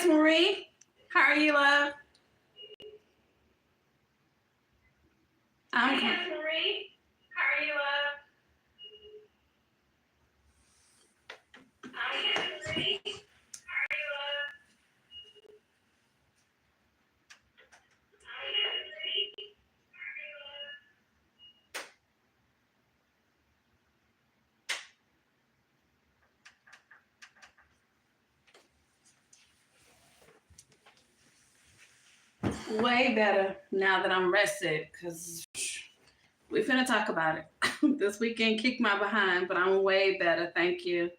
S. Marie. How are you, love? Hi, S. Marie. How are you, love? Hi, S. Marie. How are you, love? Hi, S. Marie. How are you, love? Way better now that I'm rested, because we finna talk about it. This weekend kicked my behind, but I'm way better. Thank you.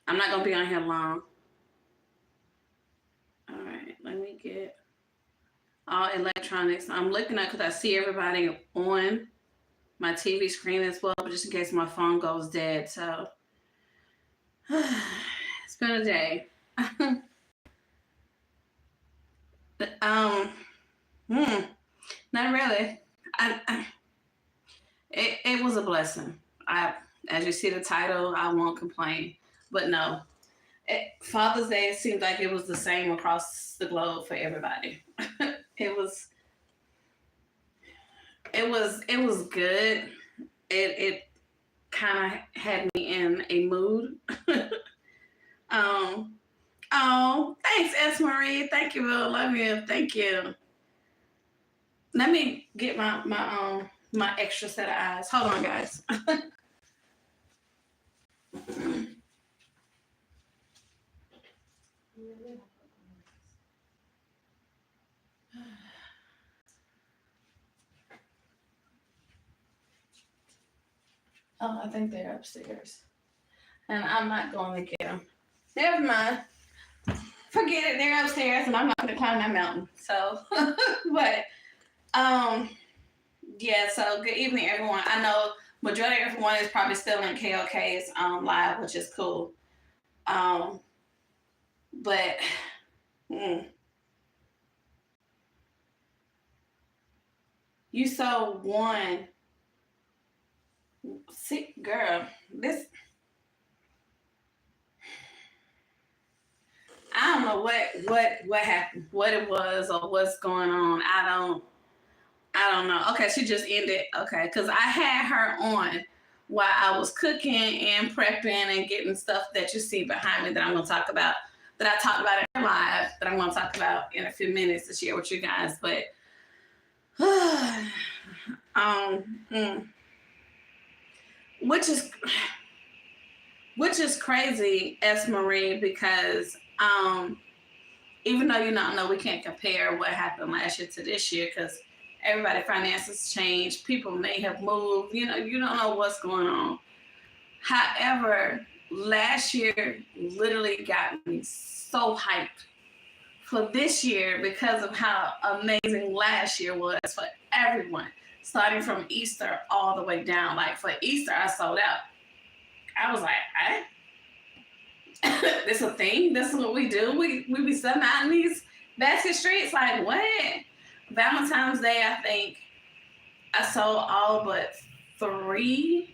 I'm not gonna be on here long. All right, let me get all electronics. I'm looking at because I see everybody on my TV screen as well, but just in case my phone goes dead. So it's been a day. um, not really. It was a blessing. As you see the title, I won't complain. But no, Father's Day, it seemed like it was the same across the globe for everybody. it was it was good. It kind of had me in a mood. um oh, thanks, S. Marie. Thank you, Will. Love you. Thank you. Let me get my extra set of eyes. Hold on, guys. Oh, I think they're upstairs. And I'm not going to get them. Never mind. Forget it. They're upstairs, and I'm not going to climb that mountain. So, but, yeah, so good evening, everyone. I know majority of everyone is probably still in KOK's live, which is cool. But, you saw one. See, girl, this, I don't know what happened, what it was, or what's going on. I don't know. Okay, she just ended. Okay, because I had her on while I was cooking and prepping and getting stuff that you see behind me that I'm going to talk about, that I talked about in live, that I'm going to talk about in a few minutes to share with you guys. But, which is crazy, S. Marie, because even though know we can't compare what happened last year to this year, because everybody's finances changed, people may have moved, you don't know what's going on. However, last year literally got me so hyped for this year because of how amazing last year was for everyone, starting from Easter all the way down. Like for Easter, I sold out. I was like, this a thing? This is what we do? We be selling out in these basket streets? Like, what? Valentine's Day, I think I sold all but 3.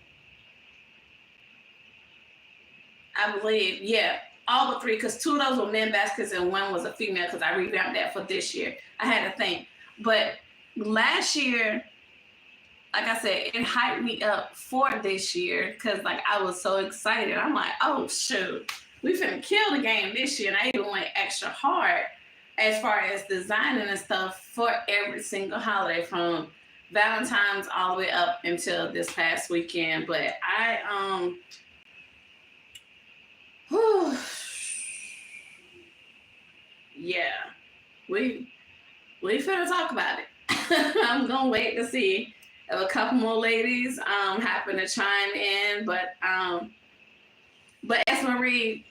I believe, yeah, all but 3, because 2 of those were men baskets and 1 was a female, because I revamped that for this year. I had to think. But last year, like I said, it hyped me up for this year, because like I was so excited. I'm like, oh shoot, we finna kill the game this year. And I even went extra hard as far as designing and stuff for every single holiday, from Valentine's all the way up until this past weekend. But yeah, we finna talk about it. I'm gonna wait to see if a couple more ladies happen to chime in, but S. Marie,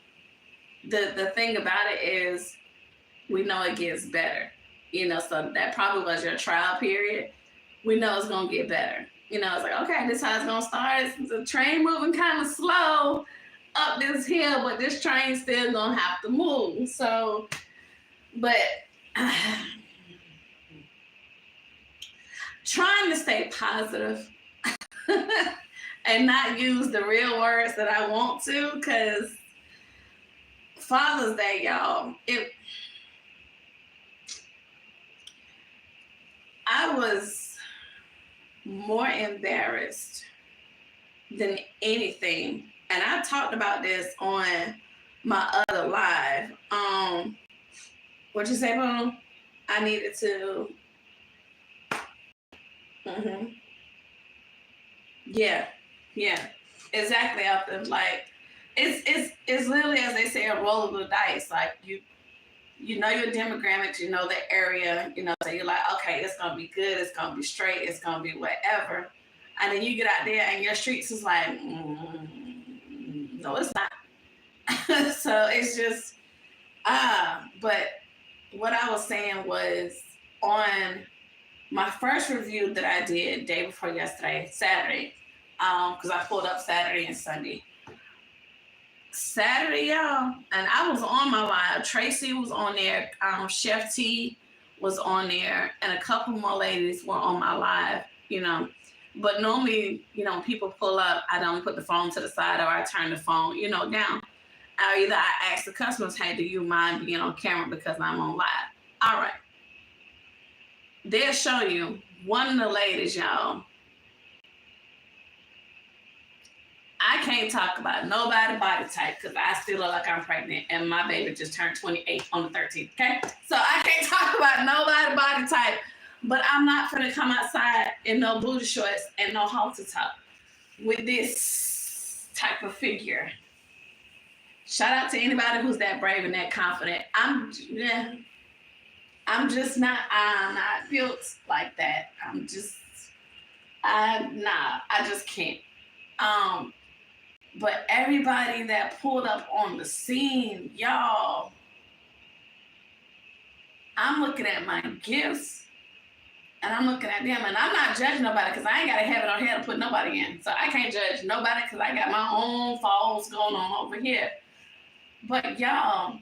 the thing about it is, we know it gets better, so that probably was your trial period. We know it's gonna get better. It's like, okay, this is how it's gonna start. It's the train moving kind of slow up this hill, but this train's still gonna have to move. So, but trying to stay positive and not use the real words that I want to, because Father's Day, y'all. I was more embarrassed than anything, and I talked about this on my other live. What'd you say, Boom? I needed to. Yeah, yeah, exactly. After like, it's literally as they say, a roll of the dice. Like you know your demographics, you know the area, you know, so you're like, okay, it's gonna be good, it's gonna be straight, it's gonna be whatever. And then you get out there and your streets is like, no, it's not. So it's just but what I was saying was on my first review that I did day before yesterday, Saturday, because I pulled up Saturday and Sunday. Saturday, y'all, and I was on my live. Tracy was on there. Chef T was on there, and a couple more ladies were on my live. You know, but normally, you know, when people pull up, I don't put the phone to the side or I turn the phone, you know, down. Either I ask the customers, "Hey, do you mind being on camera because I'm on live?" All right, they'll show you one of the ladies, y'all. I can't talk about nobody body type because I still look like I'm pregnant and my baby just turned 28 on the 13th, okay? So I can't talk about nobody body type, but I'm not gonna come outside in no booty shorts and no halter top with this type of figure. Shout out to anybody who's that brave and that confident. I'm not built like that. I just can't. But everybody that pulled up on the scene, y'all, I'm looking at my gifts and I'm looking at them, and I'm not judging nobody because I ain't got a heaven or hell to put nobody in. So I can't judge nobody because I got my own falls going on over here. But y'all,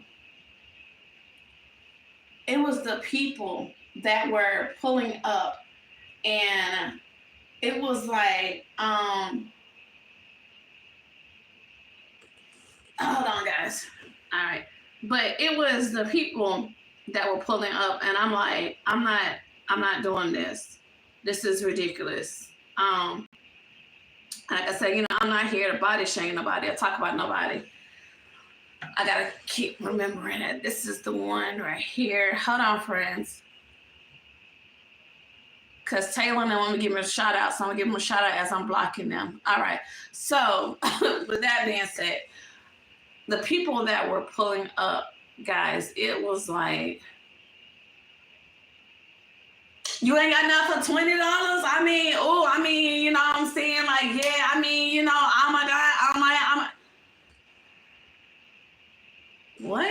it was the people that were pulling up, and it was like, hold on, guys. All right. But it was the people that were pulling up, and I'm like, I'm not doing this. This is ridiculous. Like I said, you know, I'm not here to body shame nobody or talk about nobody. I gotta keep remembering it. This is the one right here. Hold on, friends. Because Taylor and I want to give me a shout out, so I'm gonna give them a shout out as I'm blocking them. All right. So with that being said, the people that were pulling up, guys, it was like, you ain't got enough for $20? I mean, you know what I'm saying? Like, yeah, I mean, you know, oh my God, I'm what?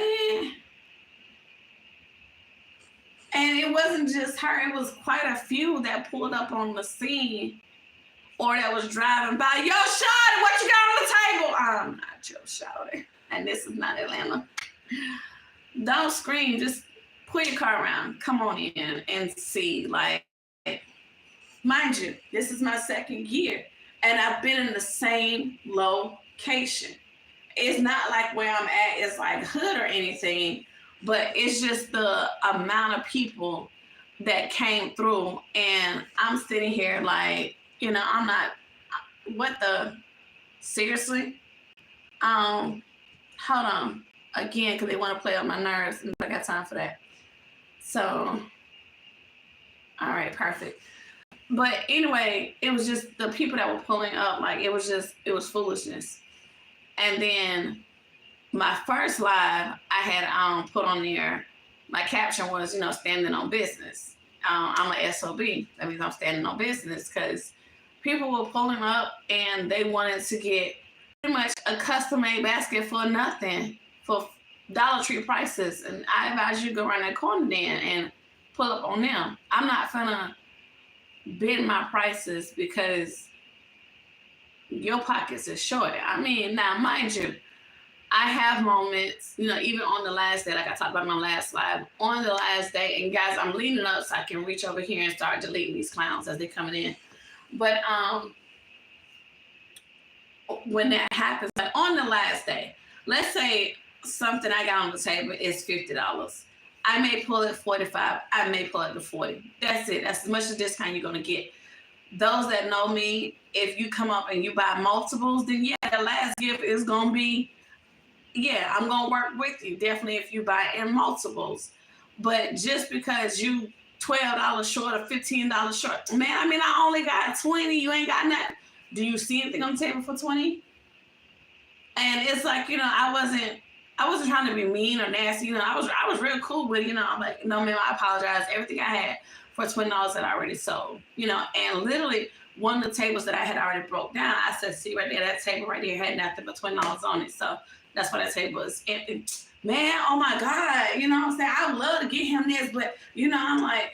And it wasn't just her, it was quite a few that pulled up on the scene or that was driving by. Yo, Shawty, what you got on the table? I'm not your Shawty. And this is not Atlanta. Don't scream, just pull your car around. Come on in and see. Like, mind you, this is my second year and I've been in the same location. It's not like where I'm at is like hood or anything, but it's just the amount of people that came through, and I'm sitting here like, you know, I'm not, what the, seriously? Hold on, again, because they want to play on my nerves, and I got time for that. So, all right, perfect. But anyway, it was just the people that were pulling up, like, it was foolishness. And then my first live, I had put on there, my caption was, you know, standing on business. I'm an SOB. That means I'm standing on business because people were pulling up and they wanted to get pretty much a custom-made basket for nothing, for Dollar Tree prices. And I advise you go around that corner then and pull up on them. I'm not gonna bid my prices because your pockets is short. I mean, now mind you, I have moments, you know, even on the last day, like I talked about my last live, on the last day, and guys, I'm leaning up so I can reach over here and start deleting these clowns as they're coming in. But when that happens, like on the last day, let's say something I got on the table is $50. I may pull it 45. I may pull it to 40. That's it. That's as much a discount you're gonna get. Those that know me, if you come up and you buy multiples, then yeah, the last gift is gonna be, yeah, I'm gonna work with you. Definitely if you buy in multiples. But just because you $12 short or $15 short, man, I mean I only got 20, you ain't got nothing. Do you see anything on the table for 20? And it's like, I wasn't trying to be mean or nasty. I was real cool with it. I'm like, no, ma'am, I apologize. Everything I had for $20 that I already sold. And literally one of the tables that I had already broke down, I said, see right there, that table right there had nothing but $20 on it. So that's why that table is empty. Man, oh my God, what I'm saying? I would love to get him this, but I'm like,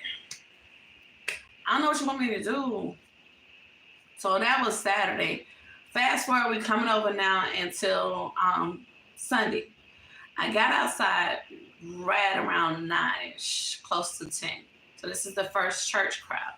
I don't know what you want me to do. So that was Saturday. Fast forward, we coming over now until Sunday. I got outside right around 9-ish, close to 10. So this is the first church crowd.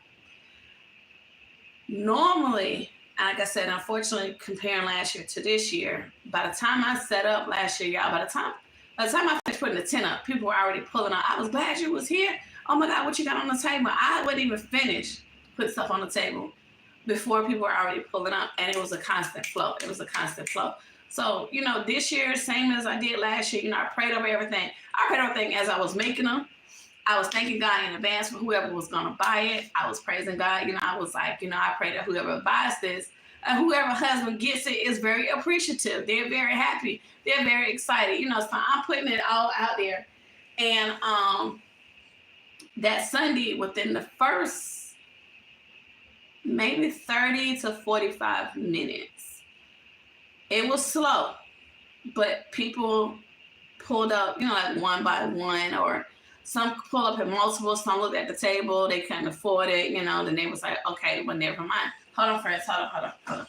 Normally, like I said, unfortunately, comparing last year to this year, by the time I set up last year, y'all, by the time I finished putting the tent up, people were already pulling up. I was glad you was here. Oh my God, what you got on the table? I wouldn't even finish putting stuff on the table before people were already pulling up, and it was a constant flow. So, this year, same as I did last year, I prayed over everything. I prayed over everything as I was making them. I was thanking God in advance for whoever was going to buy it. I was praising God. I was like, I pray that whoever buys this, whoever husband gets it is very appreciative. They're very happy. They're very excited. So I'm putting it all out there. And that Sunday, within the first maybe 30 to 45 minutes, it was slow, but people pulled up, like one by one, or some pull up in multiple, some looked at the table, they couldn't afford it, the neighbor's like, okay, well, never mind. Hold on, friends, hold on.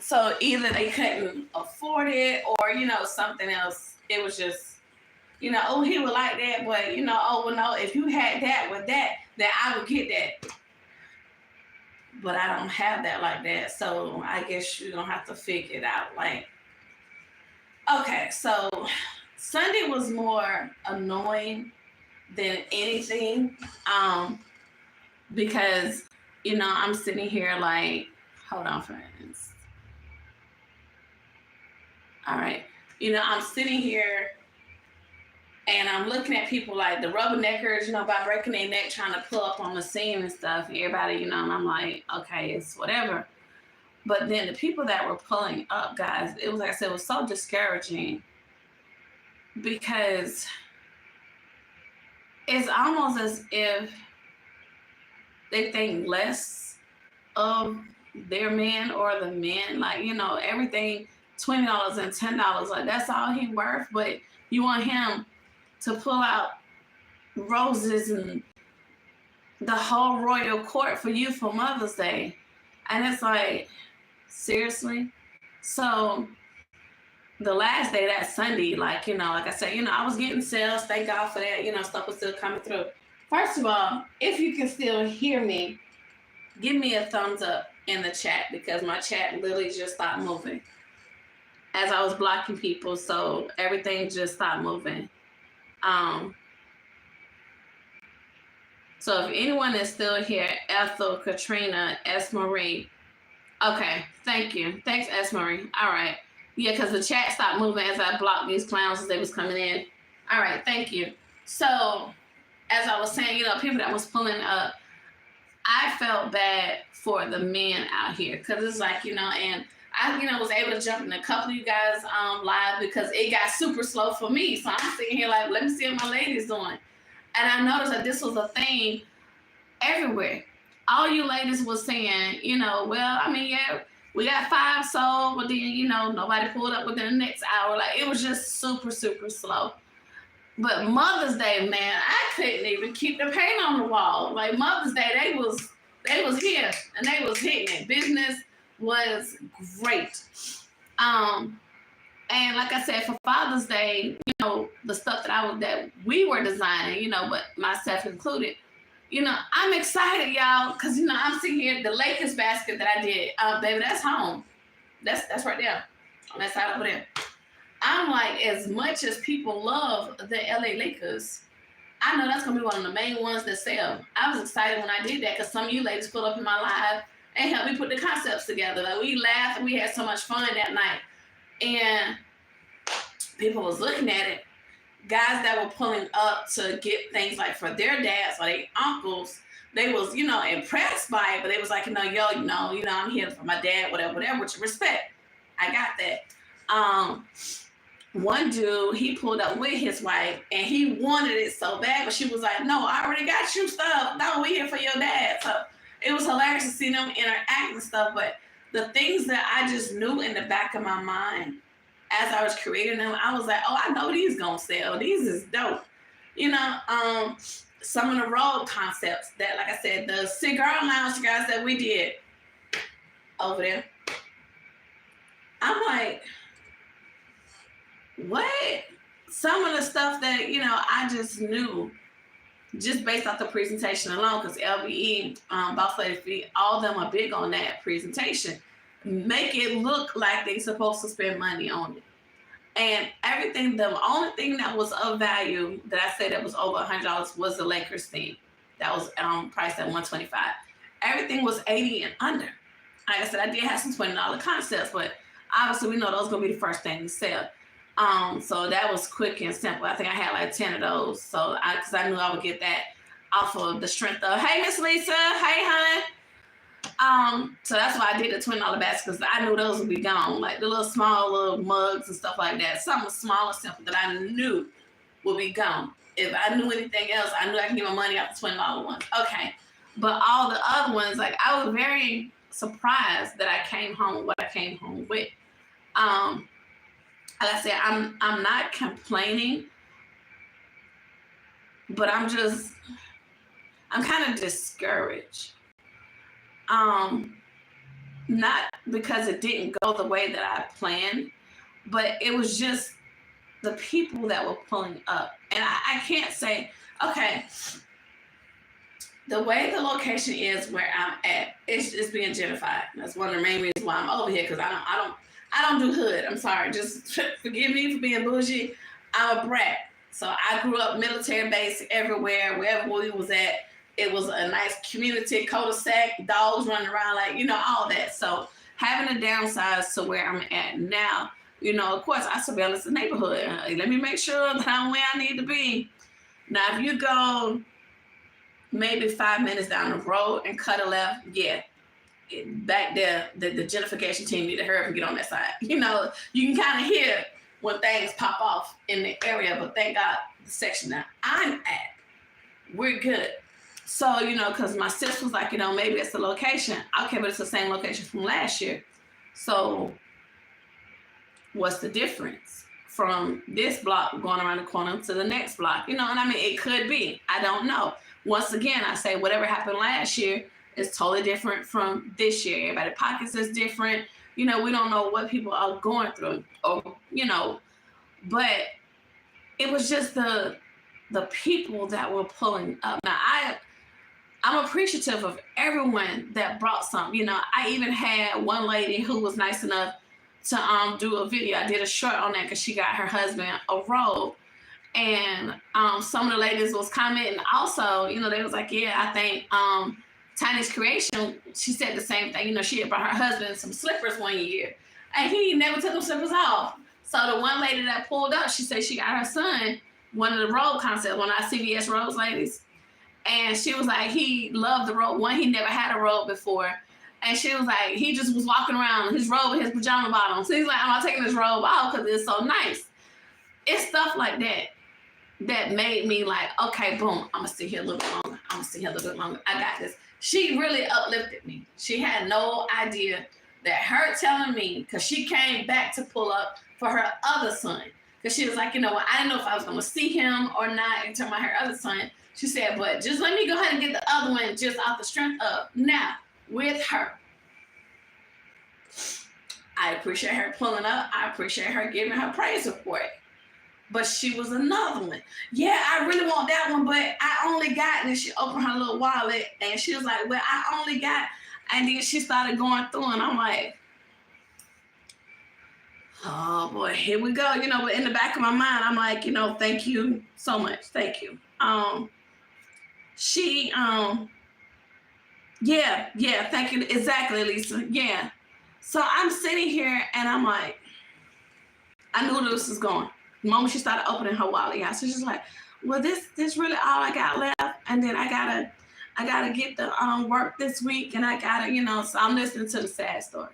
So either they couldn't afford it or, something else. It was just, oh, he would like that, but, oh, well, no, if you had that with that, then I would get that. But I don't have that like that. So I guess you're going to have to figure it out. Like, okay, so Sunday was more annoying than anything. Because, I'm sitting here like, hold on, friends. All right. I'm sitting here and I'm looking at people like the rubberneckers, by breaking their neck, trying to pull up on the scene and stuff. And everybody, and I'm like, okay, it's whatever. But then the people that were pulling up, guys, it was, like I said, it was so discouraging because it's almost as if they think less of their man or the men. Like, everything $20 and $10, like that's all he worth. But you want him to pull out roses and the whole royal court for you for Mother's Day. And it's like, seriously? So the last day, that Sunday, like, like I said, I was getting sales. Thank God for that. Stuff was still coming through. First of all, if you can still hear me, give me a thumbs up in the chat because my chat literally just stopped moving as I was blocking people. So everything just stopped moving. So if anyone is still here, Ethel, Katrina, S. Marie. Okay, thank you. Thanks, S. Marie. All right. Yeah, because the chat stopped moving as I blocked these clowns as they was coming in. All right, thank you. So as I was saying, people that was pulling up, I felt bad for the men out here because it's like, and I, was able to jump in a couple of you guys live because it got super slow for me. So I'm sitting here like, let me see what my ladies doing. And I noticed that this was a thing everywhere. All you ladies was saying, well, I mean, yeah, we got 5 sold, but then, nobody pulled up within the next hour. Like, it was just super, super slow. But Mother's Day, man, I couldn't even keep the paint on the wall. Like, Mother's Day, they was here and they was hitting it. Business was great. And like I said, for Father's Day, the stuff that we were designing, but myself included, I'm excited, y'all, because I'm sitting here, the Lakers basket that I did, baby, that's home. That's right there on that side over there. I'm like, as much as people love the LA Lakers, I know that's gonna be one of the main ones that sell. I was excited when I did that because some of you ladies put up in my live and helped me put the concepts together. Like, we laughed and we had so much fun that night, and people was looking at it. Guys that were pulling up to get things like for their dads or their uncles, they was impressed by it, but they was like, I'm here for my dad, whatever, which respect. I got that. One dude, he pulled up with his wife and he wanted it so bad, but she was like, no, I already got you stuff. No, we here for your dad. So it was hilarious to see them interact and stuff. But the things that I just knew in the back of my mind as I was creating them, I was like, oh, I know these gonna sell. These is dope. Some of the road concepts that, like I said, the cigar lounge guys that we did over there. I'm like, what? Some of the stuff that, I just knew just based off the presentation alone, because LBE, Boss Lady Feet, all of them are big on that presentation. Make it look like they're supposed to spend money on it. And everything, the only thing that was of value that I said that was over $100 was the Lakers theme. That was priced at $125. Everything was $80 and under. Like I said, I did have some $20 concepts, but obviously we know those gonna be the first thing to sell. So that was quick and simple. I think I had like 10 of those. So because I knew I would get that off of the strength of, hey, Miss Lisa, hey, hon. So that's why I did the $20 basket, because I knew those would be gone. Like the small little mugs and stuff like that. Something small and simple that I knew would be gone. If I knew anything else, I knew I could get my money off the $20 ones. Okay. But all the other ones, like I was very surprised that I came home with what I came home with. Like I said, I'm not complaining, but I'm kind of discouraged. Not because it didn't go the way that I planned, but it was just the people that were pulling up. And I can't say, okay, the way the location is where I'm at, it's being gentrified. That's one of the main reasons why I'm over here, because I don't do hood. I'm sorry. Just forgive me for being bougie. I'm a brat. So I grew up military base everywhere, wherever we was at. It was a nice community, cul-de-sac, dogs running around, all that. So having to downsize to where I'm at now, of course, I surveillance the neighborhood. Let me make sure that I'm where I need to be. Now, if you go maybe 5 minutes down the road and cut a left, back there, the gentrification team need to hurry up and get on that side. You can kind of hear when things pop off in the area, but thank God the section that I'm at, we're good. So, because my sis was like, maybe it's the location. Okay, but it's the same location from last year. So what's the difference from this block going around the corner to the next block? And I mean, it could be. I don't know. Once again, I say whatever happened last year is totally different from this year. Everybody's pockets is different. We don't know what people are going through, but it was just the people that were pulling up. Now, I'm appreciative of everyone that brought something. I even had one lady who was nice enough to do a video. I did a short on that because she got her husband a robe. And some of the ladies was commenting also, they was like, yeah, I think Tiny's Creation, she said the same thing. She had brought her husband some slippers one year, and he never took them slippers off. So the one lady that pulled up, she said she got her son one of the robe concepts, one of our CVS robes ladies. And she was like, he loved the robe. One, he never had a robe before. And she was like, he just was walking around his robe and his pajama bottoms. So he's like, I'm not taking this robe off because it's so nice. It's stuff like that made me like, okay, boom, I'm going to sit here a little bit longer. I got this. She really uplifted me. She had no idea that her telling me, because she came back to pull up for her other son. Because she was like, I didn't know if I was going to see him or not until her other son. She said, but just let me go ahead and get the other one just off the strength of now with her. I appreciate her pulling up. I appreciate her giving her praise report. but she was another one. Yeah, I really want that one, but I only got, and she opened her little wallet and she was like, well, I only got, and then she started going through and I'm like, oh boy, here we go. But in the back of my mind, I'm like, thank you so much. Thank you. She, yeah, thank you. Exactly, Lisa. Yeah. So I'm sitting here and I'm like, I knew this was going. The moment she started opening her wallet, yeah, so she's like, well, this really all I got left, and then I gotta get the work this week, and I gotta, so I'm listening to the sad story.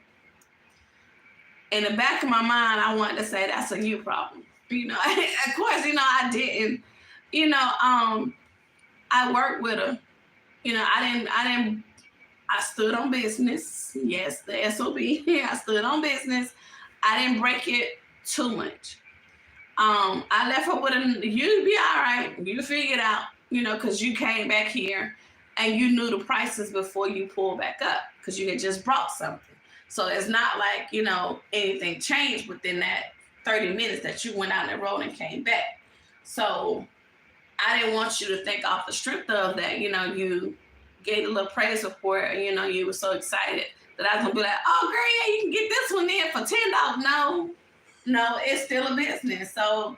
In the back of my mind, I wanted to say that's a you problem. Of course, I didn't. I worked with her. I stood on business. Yes, the SOB. I stood on business. I didn't break it too much. I left her with you'll be all right. You figure it out, because you came back here and you knew the prices before you pulled back up because you had just brought something. So it's not like, anything changed within that 30 minutes that you went out on the road and came back. So I didn't want you to think off the strength of that, you gave a little praise report and, you were so excited that I was going to be like, oh, girl, yeah, you can get this one in for $10. No, it's still a business. So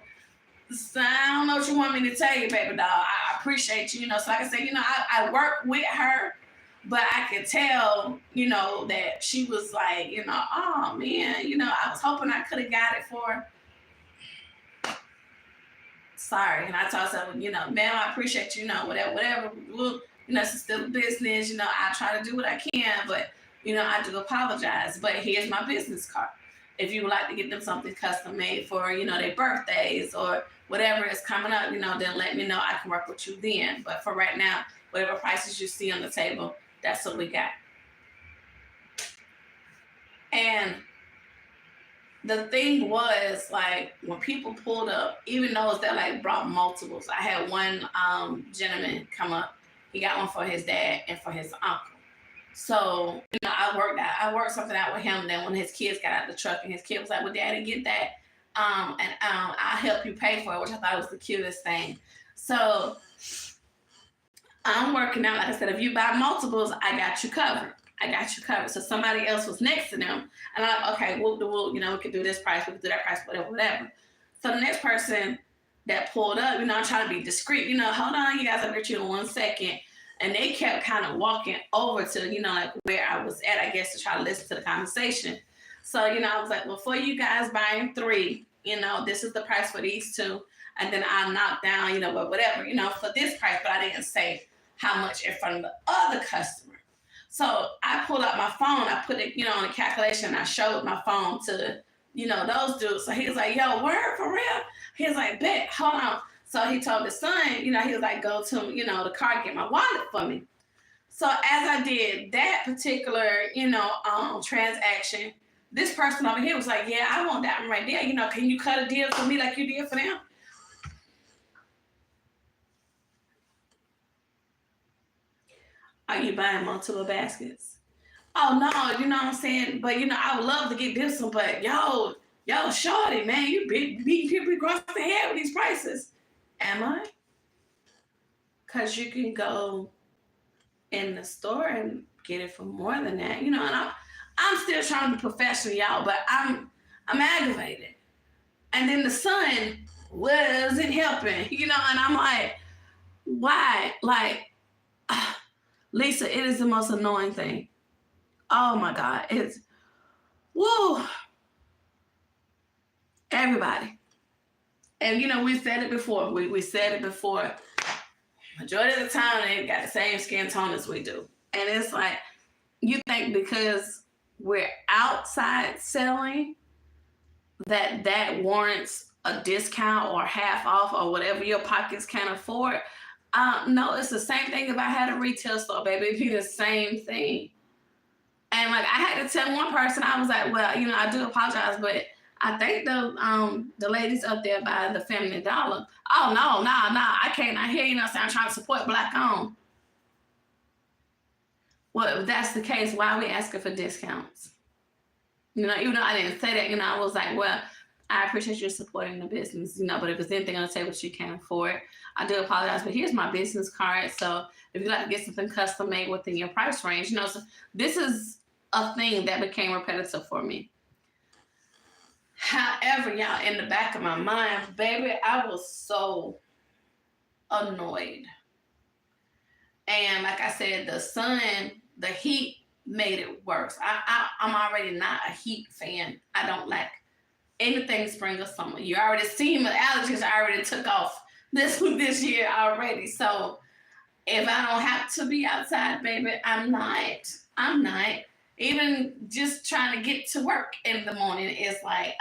I don't know what you want me to tell you, baby doll. I appreciate you. So like I said, I work with her, but I could tell, that she was like, oh man, I was hoping I could have got it for. Sorry. And I told her, ma'am, I appreciate you, whatever. It's still a business. I try to do what I can, but I do apologize. But here's my business card. If you would like to get them something custom made for, their birthdays or whatever is coming up, then let me know. I can work with you then. But for right now, whatever prices you see on the table, that's what we got. And the thing was, like, when people pulled up, even those that like brought multiples, I had one gentleman come up. He got one for his dad and for his uncle. So, I worked something out with him. Then when his kids got out of the truck and his kid was like, well, Daddy, get that. And I'll help you pay for it, which I thought was the cutest thing. So I'm working out. Like I said, if you buy multiples, I got you covered. So somebody else was next to them. And I'm like, okay, we could do this price. We could do that price, whatever. So the next person that pulled up, I'm trying to be discreet. Hold on, you guys, I'll get you in 1 second. And they kept kind of walking over to, like where I was at, I guess, to try to listen to the conversation. So, I was like, well, for you guys buying 3, this is the price for these 2. And then I'll knock down, whatever, for this price. But I didn't say how much in front of the other customer. So I pulled out my phone. I put it, on the calculation. And I showed my phone to, those dudes. So he was like, yo, word, for real? He was like, bet, hold on. So he told his son, he was like, go to, the car, get my wallet for me. So as I did that particular, transaction, this person over here was like, yeah, I want that one right there. Can you cut a deal for me like you did for them? Are you buying multiple baskets? Oh, no, you know what I'm saying? But, I would love to get this one, but yo, shorty, man, you beating people across the head with these prices. Am I? Because you can go in the store and get it for more than that, and I'm still trying to be professional, y'all, but I'm aggravated. And then the son wasn't helping, and I'm like, why? Like, Lisa, it is the most annoying thing. Oh my God, it's, woo. Everybody. And, we said it before. We said it before. Majority of the time, they got the same skin tone as we do. And it's like, you think because we're outside selling that warrants a discount or half off or whatever your pockets can afford. No, it's the same thing if I had a retail store, baby. It'd be the same thing. And, like, I had to tell one person, I was like, well, I do apologize, but I think the ladies up there by the Family Dollar. Oh, no, I can't. I hear I'm trying to support Black owned. Well, if that's the case, why are we asking for discounts? Even though I didn't say that, I was like, well, I appreciate you supporting the business, but if there's anything on the table that you can't afford, I do apologize. But here's my business card. So if you'd like to get something custom made within your price range, so this is a thing that became repetitive for me. However, y'all, in the back of my mind, baby, I was so annoyed. And like I said, the sun, the heat made it worse. I'm already not a heat fan. I don't like anything spring or summer. You already see my allergies. I already took off this year already. So if I don't have to be outside, baby, I'm not. Even just trying to get to work in the morning is like,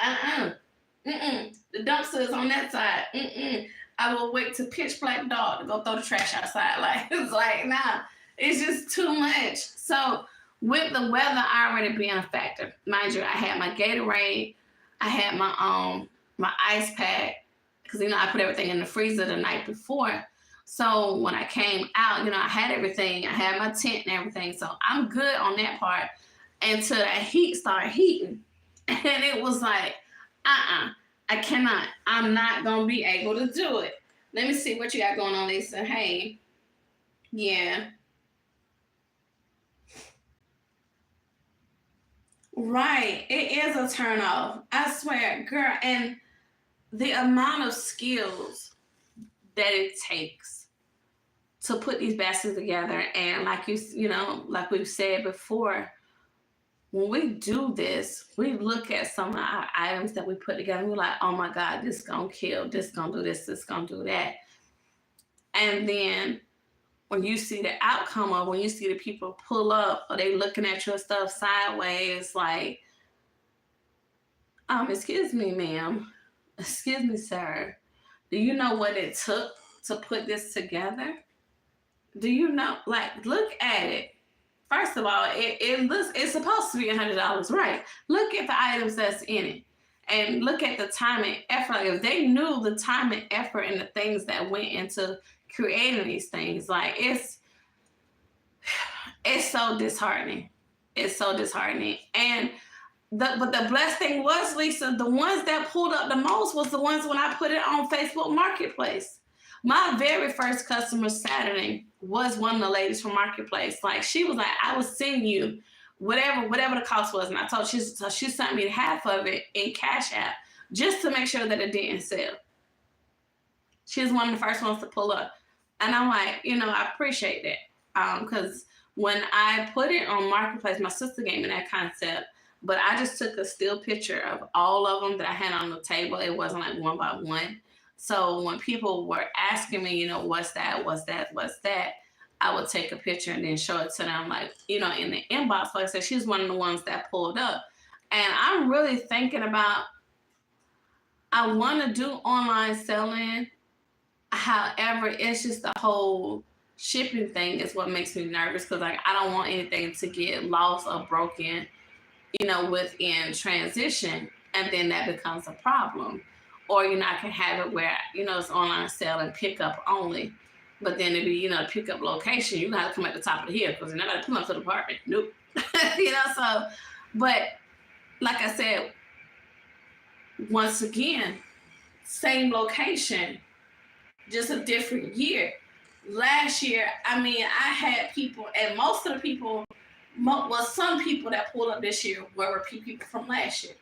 the dumpster is on that side. I will wait to pitch black dark to go throw the trash outside. Like, it's like, nah, it's just too much. So with the weather already being a factor, mind you, I had my Gatorade, I had my ice pack, because I put everything in the freezer the night before. So when I came out, I had everything. I had my tent and everything. So I'm good on that part until that heat started heating. And it was like, I cannot. I'm not going to be able to do it. Let me see what you got going on, Lisa. Hey. Yeah. Right. It is a turnoff. I swear, girl. And the amount of skills that it takes to put these baskets together. And like like we've said before, when we do this, we look at some of our items that we put together and we're like, oh my God, this is gonna kill, this is gonna do this gonna do that. And then when you see the outcome of when you see the people pull up or they looking at your stuff sideways, like, excuse me, ma'am, excuse me, sir, do you know what it took to put this together? Do you know, like, look at it. First of all, it's supposed to be $100, right? Look at the items that's in it, and look at the time and effort. Like, if they knew the time and effort and the things that went into creating these things, like it's so disheartening. It's so disheartening. And but the blessed thing was, Lisa, the ones that pulled up the most was the ones when I put it on Facebook Marketplace. My very first customer Saturday was one of the ladies from Marketplace. Like, she was like, I will send you whatever the cost was. And I told her, she sent me half of it in Cash App just to make sure that it didn't sell. She was one of the first ones to pull up. And I'm like, I appreciate that. Because when I put it on Marketplace, my sister gave me that concept, but I just took a still picture of all of them that I had on the table. It wasn't like one by one. So when people were asking me, what's that, I would take a picture and then show it to them, like, in the inbox. Like I said, she's one of the ones that pulled up. And I'm really thinking about, I want to do online selling. However, it's just the whole shipping thing is what makes me nervous, because like, I don't want anything to get lost or broken, within transition. And then that becomes a problem. Or, I can have it where, it's online sale and pickup only. But then it'd be, pickup location. You got to come at the top of the hill because you're not going to pull up to the apartment. Nope. So, but like I said, once again, same location, just a different year. Last year, I had people, and most of the people, some people that pulled up this year were repeat people from last year.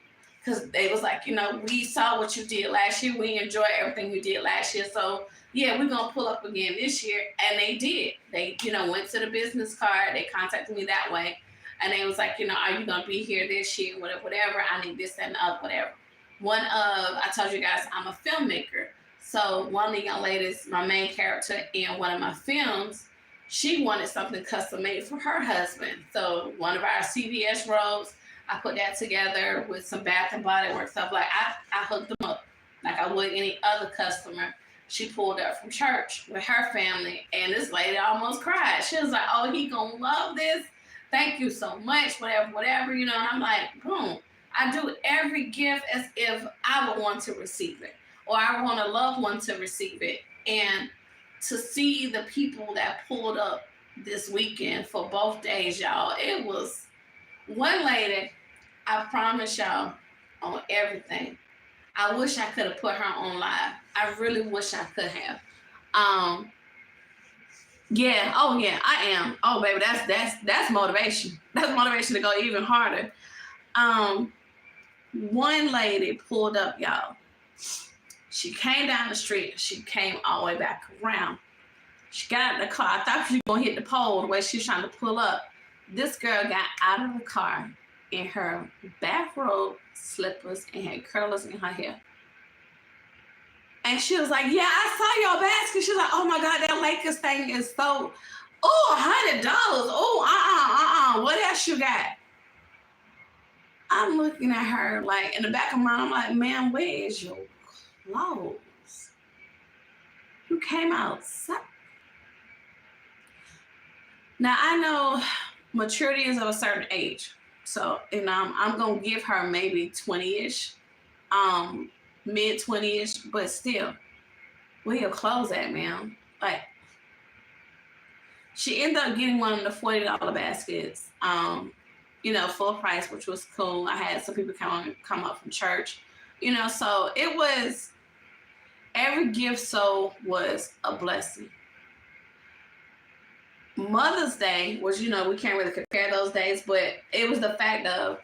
Because they was like, we saw what you did last year. We enjoyed everything you did last year. So, yeah, we're going to pull up again this year. And they did. They, went to the business card. They contacted me that way. And they was like, are you going to be here this year? Whatever. I need this and whatever. I told you guys, I'm a filmmaker. So one of the young ladies, my main character in one of my films, she wanted something custom made for her husband. So one of our CVS robes, I put that together with some Bath and Body Works stuff. Like, I hooked them up like I would any other customer. She pulled up from church with her family, and this lady almost cried. She was like, oh, he gonna love this. Thank you so much, whatever, And I'm like, boom. I do every gift as if I would want to receive it, or I want a loved one to receive it. And to see the people that pulled up this weekend for both days, y'all, it was one lady, I promise y'all, on everything. I wish I could have put her on live. I really wish I could have. Um, yeah, oh yeah, I am. Oh baby, that's motivation. That's motivation to go even harder. One lady pulled up, y'all. She came down the street. She came all the way back around. She got out of the car. I thought she was gonna hit the pole the way she was trying to pull up. This girl got out of the car in her bathrobe, slippers, and had curlers in her hair. And she was like, yeah, I saw your basket. She was like, oh my God, that Lakers thing is so, $100. What else you got? I'm looking at her like in the back of my mind, I'm like, man, where is your clothes? You came outside. Now I know maturity is of a certain age. So, I'm gonna give her maybe 20-ish, mid 20-ish, but still, where your clothes at, man? Like, she ended up getting one of the $40 baskets, full price, which was cool. I had some people come up from church, so it was, every gift so was a blessing. Mother's Day was, we can't really compare those days, but it was the fact of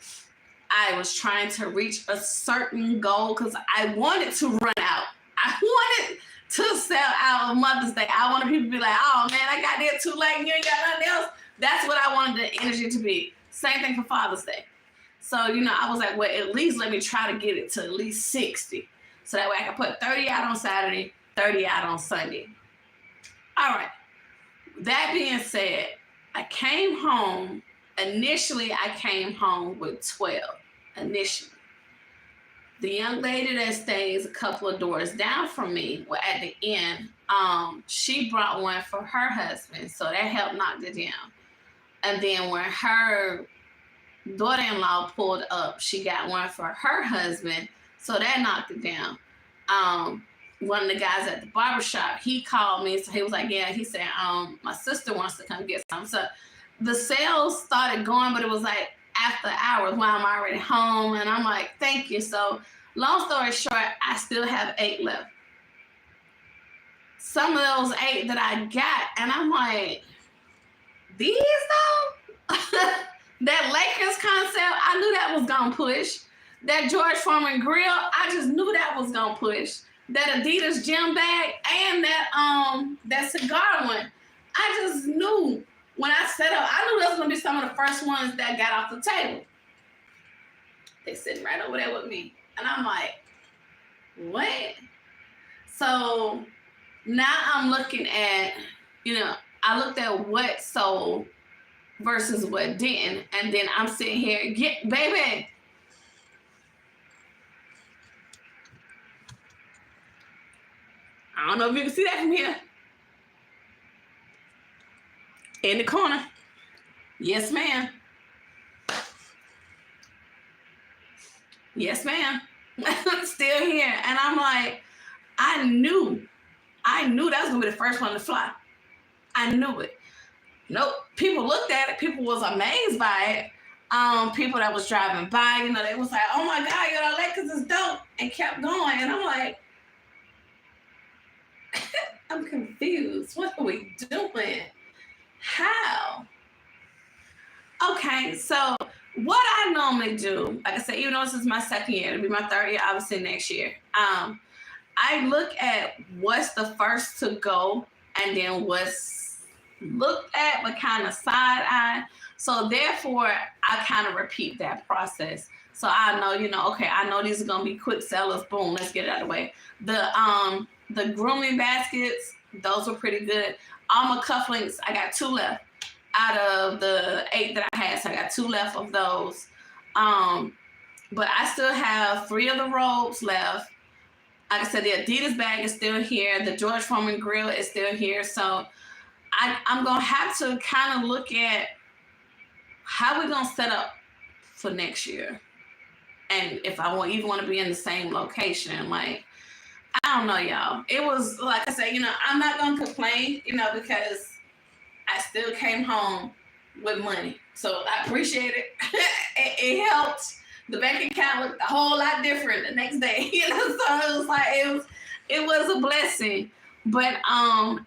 I was trying to reach a certain goal because I wanted to run out. I wanted to sell out of Mother's Day. I wanted people to be like, oh man, I got there too late and you ain't got nothing else. That's what I wanted the energy to be. Same thing for Father's Day. So, I was like, well, at least let me try to get it to at least 60. So that way I can put 30 out on Saturday, 30 out on Sunday. All right. That being said, I came home. Initially, I came home with 12. Initially. The young lady that stays a couple of doors down from me, well, at the end, she brought one for her husband. So that helped knock it down. And then when her daughter-in-law pulled up, she got one for her husband. So that knocked it down. One of the guys at the barbershop, he called me. So he was like, yeah, he said, my sister wants to come get some. So the sales started going, but it was like after hours while I'm already home. And I'm like, thank you. So long story short, I still have 8 left. Some of those 8 that I got, and I'm like, these though? That Lakers concept, I knew that was gonna push. That George Foreman grill, I just knew that was gonna push. That Adidas gym bag and that cigar one, I just knew when I set up, I knew those was gonna be some of the first ones that got off the table. They sitting right over there with me. And I'm like, what? So now I'm looking at, I looked at what sold versus what didn't. And then I'm sitting here, baby. I don't know if you can see that from here. In the corner. Yes, ma'am. Yes, ma'am. Still here. And I'm like, I knew that was going to be the first one to fly. I knew it. Nope. People looked at it. People was amazed by it. People that was driving by, they was like, oh my God, Lakers is dope. And kept going. And I'm like, I'm confused. What are we doing? How? Okay, so what I normally do, like I said, even though this is my second year, it'll be my third year, obviously next year. I look at what's the first to go and then what's looked at but kind of side eye. So therefore, I kind of repeat that process. So I know, okay, I know these are gonna be quick sellers. Boom, let's get it out of the way. The grooming baskets, those were pretty good. Alma cufflinks, I got 2 left out of the 8 that I had. So I got 2 left of those. But I still have 3 of the robes left. Like I said, the Adidas bag is still here. The George Foreman grill is still here. So I'm going to have to kind of look at how we're going to set up for next year. And if I even want to be in the same location, like, I don't know, y'all. It was, like I said, I'm not going to complain, because I still came home with money. So I appreciate it. It helped, the bank account looked a whole lot different the next day. So it was like it was a blessing. But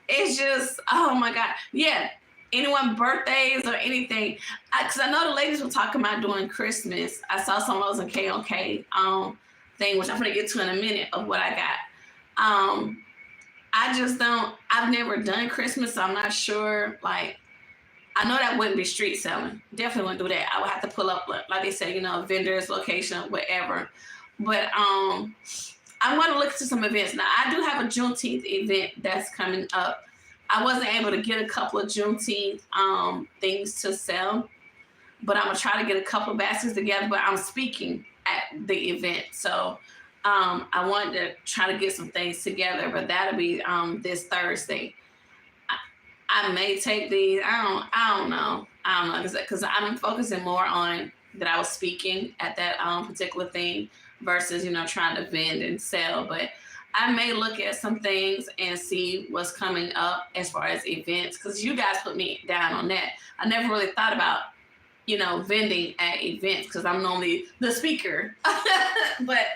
it's just, oh my God. Yeah. Anyone birthdays or anything. Because I know the ladies were talking about doing Christmas. I saw some of those in KOK thing, which I'm gonna get to in a minute of what I got. I just don't, I've never done Christmas, so I'm not sure. Like, I know that wouldn't be street selling. Definitely wouldn't do that. I would have to pull up, like they said, vendors, location, whatever. But I want to look to some events. Now, I do have a Juneteenth event that's coming up. I wasn't able to get a couple of Juneteenth things to sell, but I'm going to try to get a couple of baskets together. But I'm speaking at the event. So I wanted to try to get some things together, but that'll be this Thursday. I may take these. I don't know because I'm focusing more on that I was speaking at that particular thing versus trying to vend and sell. But I may look at some things and see what's coming up as far as events, because you guys put me down on that. I never really thought about vending at events because I'm normally the speaker. But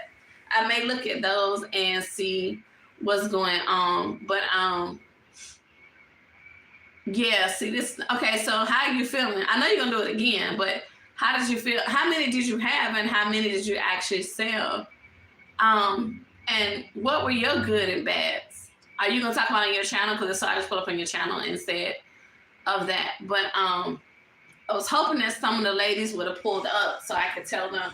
I may look at those and see what's going on. But yeah, see this. Okay, so how are you feeling? I know you're gonna do it again, but how did you feel? How many did you have, and how many did you actually sell? And what were your good and bads? Are you gonna talk about on your channel? Because I just put up on your channel instead of that. But I was hoping that some of the ladies would have pulled up so I could tell them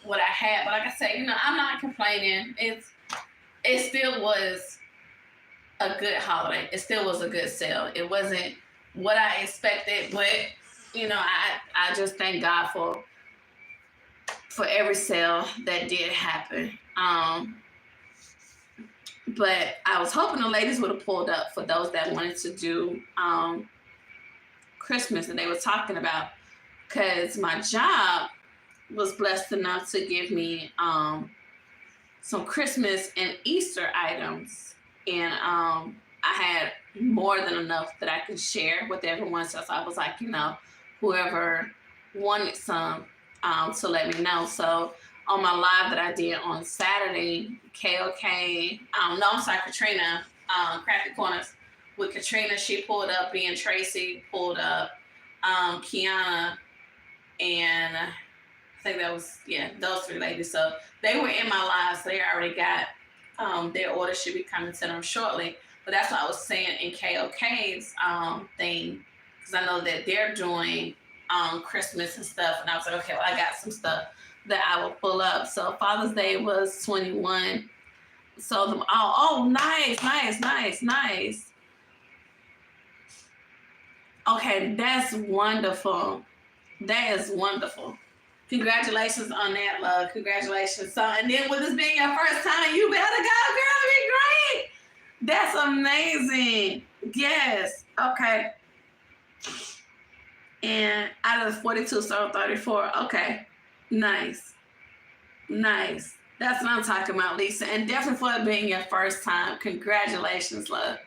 what I had. But like I said, I'm not complaining. It still was a good holiday. It still was a good sale. It wasn't what I expected, but I just thank God for every sale that did happen. But I was hoping the ladies would have pulled up for those that wanted to do Christmas, and they were talking about, because my job was blessed enough to give me some Christmas and Easter items, and I had more than enough that I could share with everyone. So I was like, whoever wanted some to let me know. So on my live that I did on Saturday, Katrina, Crafty Corners with Katrina, she pulled up, and Tracy pulled up, Kiana, and I think that was, those three ladies. So they were in my live, so they already got, their order should be coming to them shortly. But that's what I was saying in KOK's thing, because I know that they're doing Christmas and stuff, and I was like, okay, well, I got some stuff that I will pull up. So Father's Day was 21. So nice. Okay, that's wonderful. That is wonderful. Congratulations on that, love. Congratulations. So, and then with this being your first time, you better go, girl. It'll be great. That's amazing. Yes. Okay. And out of the 42, so 34. Okay. Nice. That's what I'm talking about, Lisa. And definitely for it being your first time. Congratulations, love.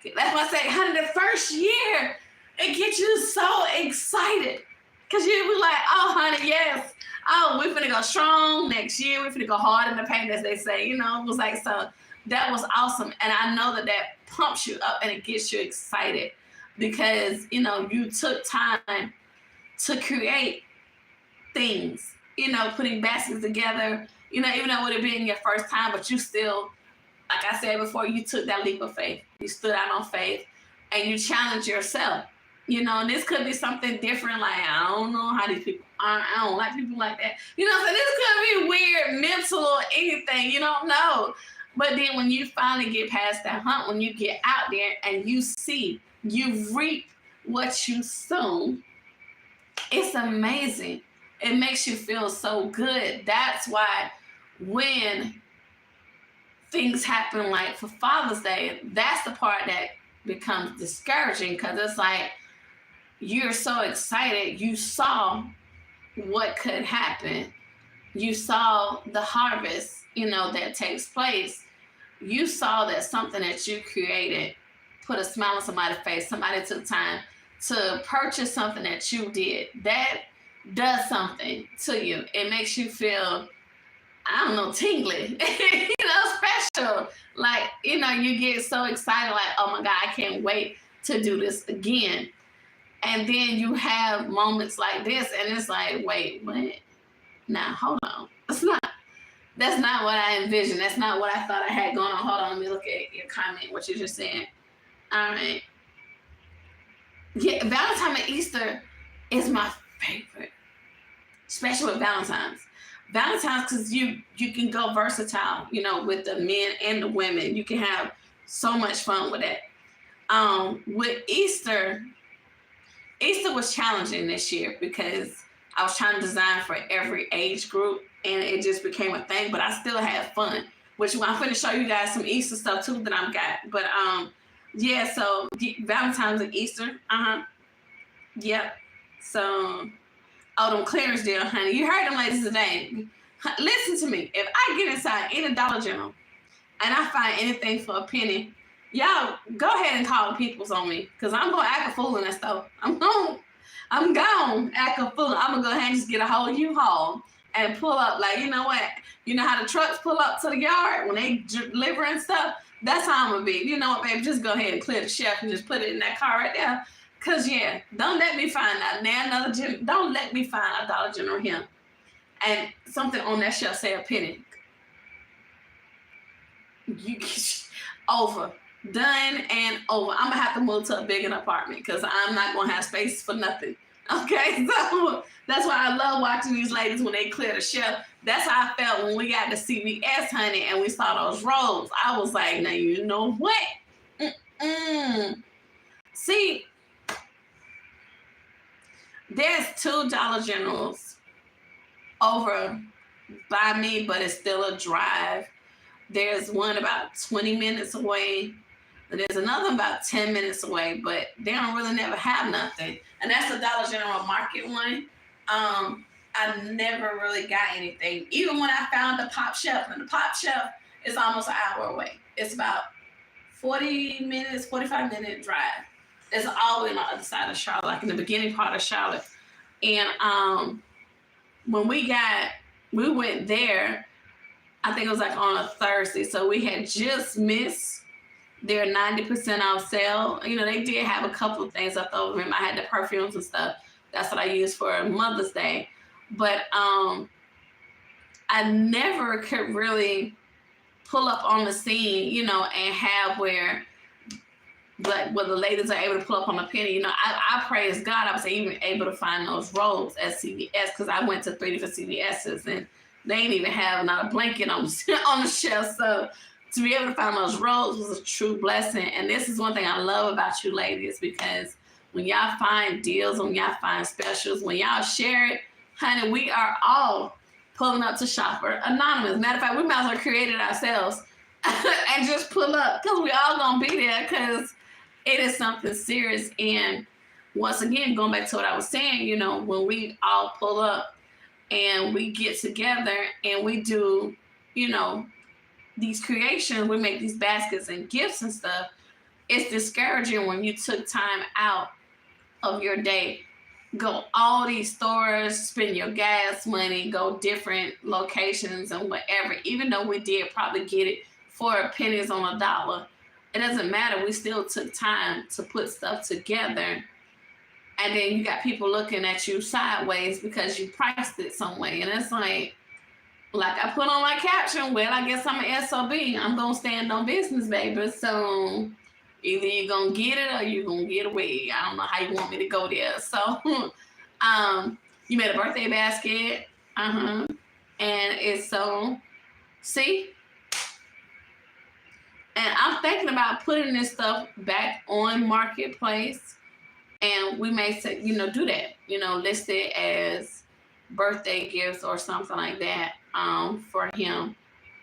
That's why I say, honey, the first year, it gets you so excited. Because you be like, oh, honey, yes. Oh, we're finna go strong next year. We're finna go hard in the paint, as they say. It was like, so that was awesome. And I know that pumps you up and it gets you excited because, you took time to create things, putting baskets together, even though it would have been your first time, but you still, like I said before, you took that leap of faith. You stood out on faith and you challenged yourself. And this could be something different. Like, I don't know how these people are. I don't like people like that. So this could be weird, mental, or anything. You don't know. But then when you finally get past that hump, when you get out there and you see, you reap what you sow, it's amazing. It makes you feel so good. That's why when things happen, like for Father's Day, that's the part that becomes discouraging, because it's like, you're so excited. You saw what could happen. You saw the harvest, that takes place. You saw that something that you created put a smile on somebody's face. Somebody took time to purchase something that you did. That does something to you. It makes you feel, I don't know, tingly, special. Like, you get so excited, like, oh my God, I can't wait to do this again. And then you have moments like this, and it's like, wait, what? Now, hold on. That's not what I envisioned. That's not what I thought I had going on. Hold on, let me look at your comment, what you just said. All right. Yeah, Valentine and Easter is my favorite, especially with Valentine's. Valentine's, because you can go versatile, with the men and the women. You can have so much fun with it. With Easter was challenging this year because I was trying to design for every age group, and it just became a thing. But I still had fun, which I'm going to show you guys some Easter stuff too that I've got. But yeah, so Valentine's and Easter, yep. So, oh, them clearance deal, honey. You heard them ladies today. Listen to me. If I get inside any Dollar General and I find anything for a penny, y'all go ahead and call the peoples on me, because I'm going to act a fool in that stuff. I'm gone act a fool. I'm going to go ahead and just get a whole U-Haul and pull up. Like, you know what? You know how the trucks pull up to the yard when they deliver and stuff? That's how I'm going to be. You know what, baby? Just go ahead and clear the shelf and just put it in that car right there. Because, yeah, don't let me find don't let me find a Dollar General here and something on that shelf say a penny. Over. Done and over. I'm going to have to move to a bigger apartment because I'm not going to have space for nothing. Okay? So that's why I love watching these ladies when they clear the shelf. That's how I felt when we got to CVS, honey, and we saw those rolls. I was like, now you know what? See, there's 2 Dollar Generals over by me, but it's still a drive. There's one about 20 minutes away. There's another about 10 minutes away, but they don't really never have nothing. And that's the Dollar General Market one. I never really got anything. Even when I found the Pop Shelf, and the Pop Shelf is almost an hour away. It's about 40 minutes, 45-minute drive. It's all the way on the other side of Charlotte, like in the beginning part of Charlotte. And when we went there, I think it was like on a Thursday. So we had just missed their 90% off sale. They did have a couple of things left over. I had the perfumes and stuff. That's what I used for Mother's Day. But I never could really pull up on the scene, and have where the ladies are able to pull up on a penny. I praise God I was even able to find those rolls at CVS, because I went to 3 different CVS's and they ain't even have not a blanket on the shelf. So to be able to find those rolls was a true blessing. And this is one thing I love about you ladies, because when y'all find deals, when y'all find specials, when y'all share it, honey, we are all pulling up to Shopper Anonymous. Matter of fact, we might as well create it ourselves and just pull up, because we all gonna be there, because it is something serious. And once again, going back to what I was saying, when we all pull up and we get together and we do, these creations, we make these baskets and gifts and stuff, it's discouraging when you took time out of your day, go all these stores, spend your gas money, go different locations and whatever, even though we did probably get it for pennies on a dollar. It doesn't matter. We still took time to put stuff together. And then you got people looking at you sideways because you priced it some way. And it's like I put on my caption, well, I guess I'm an SOB. I'm going to stand on business, baby. So either you're going to get it or you're going to get away. I don't know how you want me to go there. So you made a birthday basket. And it's so, see? And I'm thinking about putting this stuff back on Marketplace. And we may say, do that, list it as birthday gifts or something like that for him.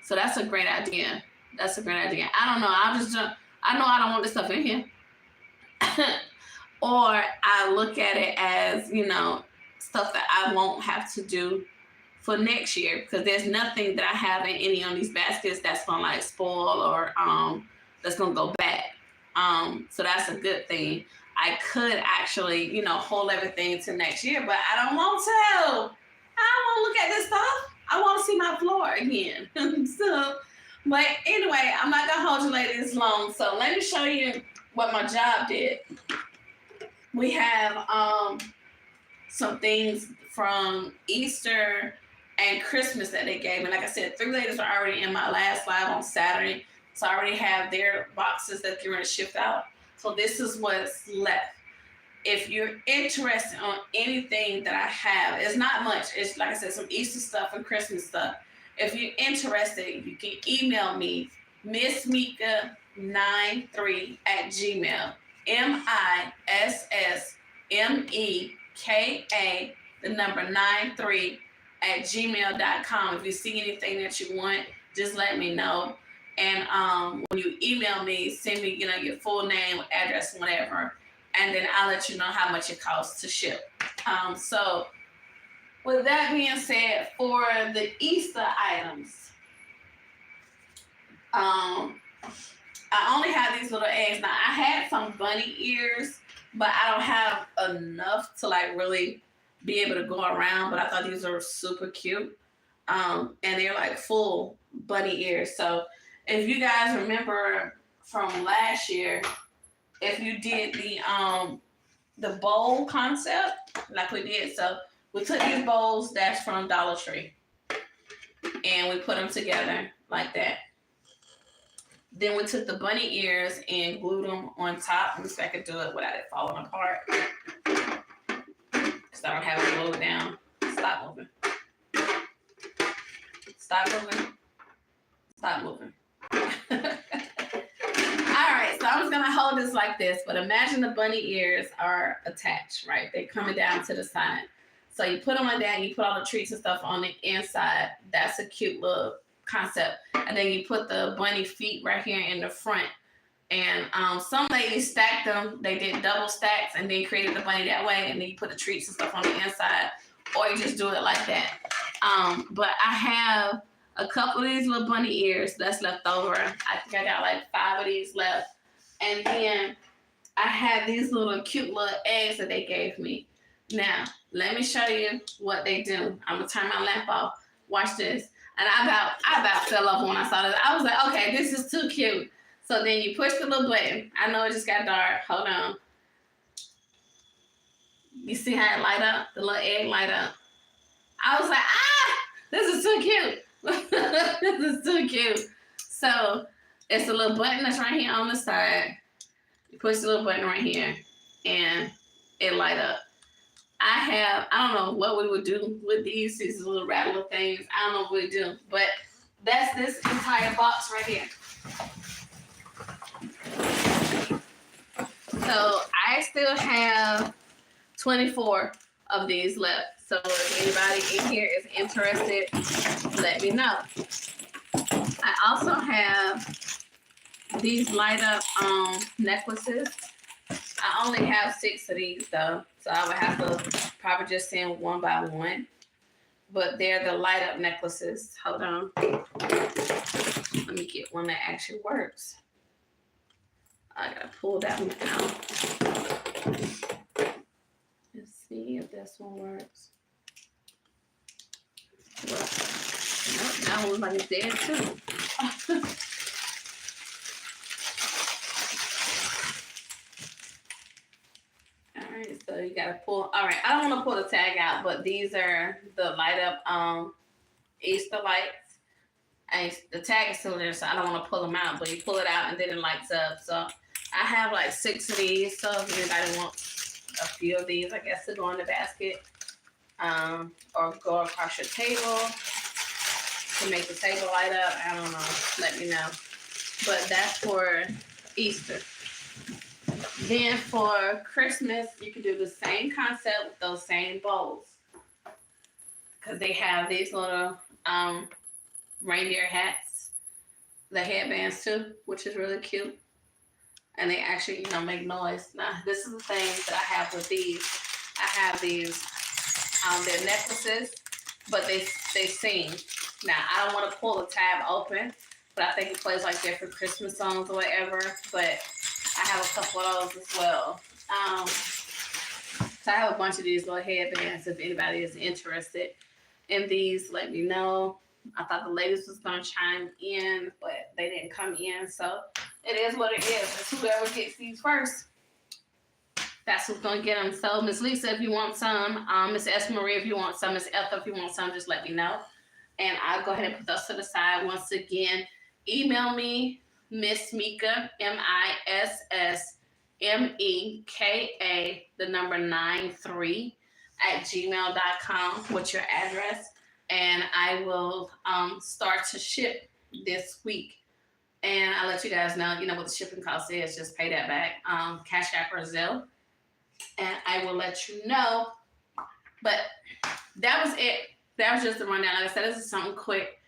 So that's a great idea. I don't know. I know I don't want this stuff in here. Or I look at it as, stuff that I won't have to do for next year, because there's nothing that I have in any of these baskets that's going to spoil or that's going to go bad. So that's a good thing. I could actually, hold everything to next year, but I don't want to. I don't want to look at this stuff. I want to see my floor again. So, but anyway, I'm not gonna hold you ladies long. So let me show you what my job did. We have some things from Easter and Christmas that they gave me. Like I said, 3 ladies are already in my last live on Saturday, so I already have their boxes that they're gonna shift out. So this is what's left. If you're interested on anything that I have, it's not much. It's like I said, some Easter stuff and Christmas stuff. If you're interested, you can email me, missmeka93@gmail. MISSMEKA93@gmail.com. If you see anything that you want, just let me know. And when you email me, send me, your full name, address, whatever, and then I'll let you know how much it costs to ship. So with that being said, for the Easter items, I only have these little eggs. Now I had some bunny ears, but I don't have enough to really be able to go around. But I thought these were super cute. And they're like full bunny ears. So if you guys remember from last year, if you did the bowl concept like we did, so we took these bowls that's from Dollar Tree and we put them together like that. Then we took the bunny ears and glued them on top. Let me see if I could do it without it falling apart. Because I don't have it glued down. Stop moving. Stop moving. Stop moving. Alright, so I'm just gonna hold this like this, but imagine the bunny ears are attached, right? They're coming down to the side. So you put them on that, you put all the treats and stuff on the inside. That's a cute little concept. And then you put the bunny feet right here in the front. And some ladies stacked them. They did double stacks and then created the bunny that way. And then you put the treats and stuff on the inside, or you just do it like that. But I have a couple of these little bunny ears that's left over. I think I got like 5 of these left. And then I have these little cute little eggs that they gave me. Now, let me show you what they do. I'm gonna turn my lamp off. Watch this. And I about fell off when I saw this. I was like, okay, this is too cute. So then you push the little button. I know it just got dark. Hold on. You see how it light up? The little egg light up. I was like, this is too cute. This is too cute. So it's a little button that's right here on the side. You push the little button right here and it light up. I don't know what we would do with these little rattler things. I don't know what we do, but that's this entire box right here. So I still have 24 of these left. So if anybody in here is interested, let me know. I also have these light up necklaces. I only have 6 of these though, so I would have to probably just send one by one. But they're the light up necklaces. Hold on. Let me get one that actually works. I gotta pull that one out. Let's see if this one works. Well, nope, that one looks like it's dead too. Alright, so you gotta pull. Alright, I don't want to pull the tag out, but these are the light up Easter lights. And the tag is still there, so I don't want to pull them out, but you pull it out and then it lights up. So I have like 6 of these, so if anybody wants a few of these, I guess, to go in the basket or go across your table to make the table light up, I don't know, let me know. But that's for Easter. Then for Christmas, you can do the same concept with those same bowls, because they have these little reindeer hats, the headbands too, which is really cute. And they actually, make noise. Now, this is the thing that I have with these. I have these, they're necklaces, but they sing. Now, I don't want to pull the tab open, but I think it plays like different Christmas songs or whatever. But I have a couple of those as well. So I have a bunch of these little headbands. If anybody is interested in these, let me know. I thought the ladies was gonna chime in, but they didn't come in. So it is what it is. It's whoever gets these first. That's who's gonna get them. So Miss Lisa, if you want some, Miss S. Marie, if you want some, Miss Ethel, if you want some, just let me know. And I'll go ahead and put those to the side. Once again, email me, Miss Mika, MISSMEKA, the number 93 at gmail.com with your address. And I will start to ship this week. And I'll let you guys know, what the shipping cost is. Just pay that back. Cash App or Zelle. And I will let you know. But that was it. That was just the rundown. Like I said, this is something quick.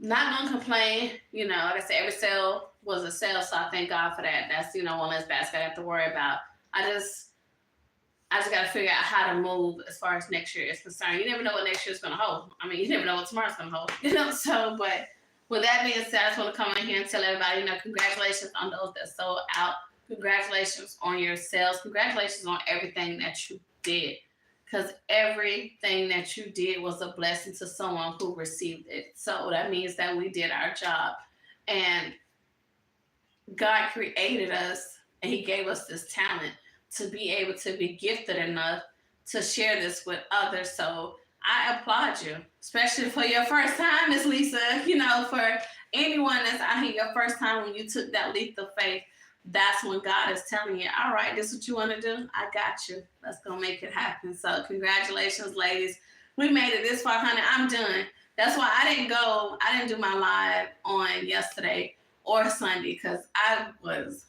Not gonna complain. Like I said, every sale was a sale, so I thank God for that. That's one less basket I have to worry about. I just gotta figure out how to move as far as next year is concerned. You never know what next year is gonna hold. I mean, you never know what tomorrow's gonna hold. So but with that being said, I just want to come in here and tell everybody, congratulations on those that sold out. Congratulations on your sales. Congratulations on everything that you did. Because everything that you did was a blessing to someone who received it. So that means that we did our job. And God created us and he gave us this talent to be able to be gifted enough to share this with others. So I applaud you, especially for your first time, Miss Lisa. For anyone that's out here, your first time when you took that leap of faith, that's when God is telling you, all right, this is what you want to do? I got you. Let's go make it happen. So congratulations, ladies. We made it this far, honey. I'm done. That's why I didn't do my live on yesterday or Sunday because I was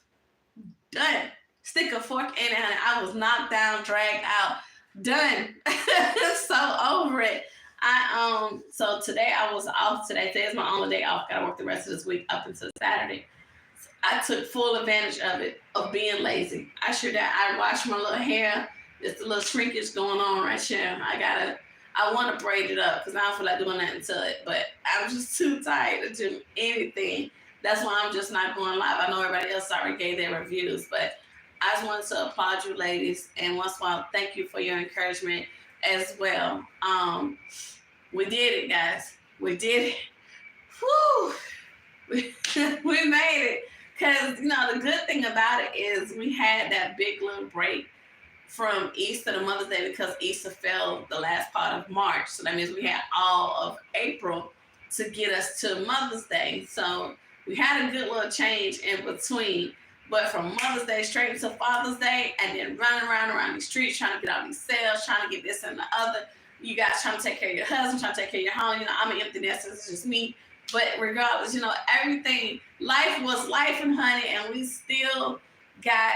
done. Stick a fork in it, honey. I was knocked down, dragged out, done. So over it. So today I was off today. Today's my only day off. Gotta work the rest of this week up until Saturday. I took full advantage of it, of being lazy. I washed my little hair. There's a little shrinkage going on right here. I want to braid it up because I don't feel like doing nothing to it, but I'm just too tired to do anything. That's why I'm just not going live. I know everybody else already gave their reviews, but I just wanted to applaud you ladies. And once in a while, thank you for your encouragement as well. We did it, guys. We did it. Whew. We made it. Because, the good thing about it is we had that big little break from Easter to Mother's Day because Easter fell the last part of March. So that means we had all of April to get us to Mother's Day. So we had a good little change in between. But from Mother's Day straight to Father's Day and then running around these streets trying to get all these sales, trying to get this and the other. You guys trying to take care of your husband, trying to take care of your home. I'm an empty nester. It's just me. But regardless, everything, life was life and honey, and we still got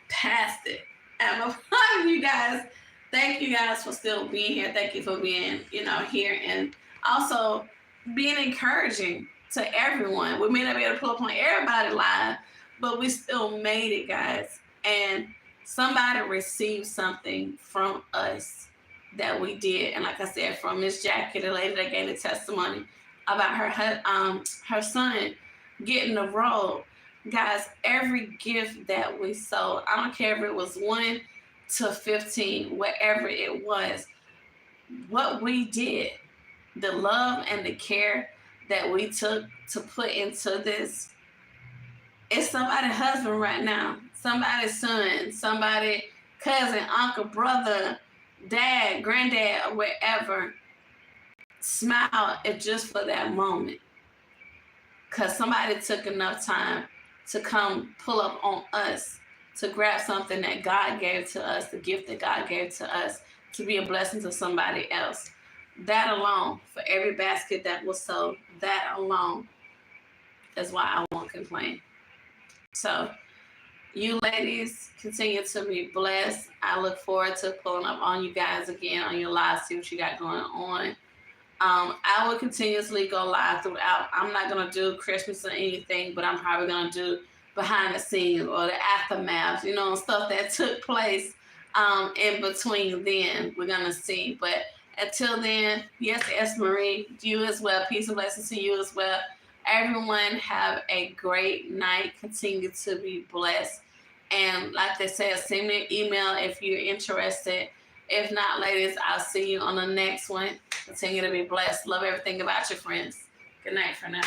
past it. And I'm applauding you guys. Thank you guys for still being here. Thank you for being, here and also being encouraging to everyone. We may not be able to pull up on everybody live, but we still made it, guys. And somebody received something from us that we did. And like I said, from Miss Jackie, the lady that gave the testimony about her son getting the robe. Guys, every gift that we sold, I don't care if it was 1 to 15, whatever it was, what we did, the love and the care that we took to put into this, it's somebody's husband right now, somebody's son, somebody's cousin, uncle, brother, dad, granddad, or wherever. Smile if just for that moment, because somebody took enough time to come pull up on us, to grab something that God gave to us, the gift that God gave to us, to be a blessing to somebody else. That alone, for every basket that was sold, that alone is why I won't complain. So you ladies continue to be blessed. I look forward to pulling up on you guys again on your live, see what you got going on. I will continuously go live throughout. I'm not going to do Christmas or anything, but I'm probably going to do behind the scenes or the aftermath, stuff that took place in between then. We're going to see. But until then, yes, S. Marie, you as well. Peace and blessings to you as well. Everyone have a great night. Continue to be blessed. And like they said, send me an email if you're interested. If not, ladies, I'll see you on the next one. Continue to be blessed. Love everything about your friends. Good night for now.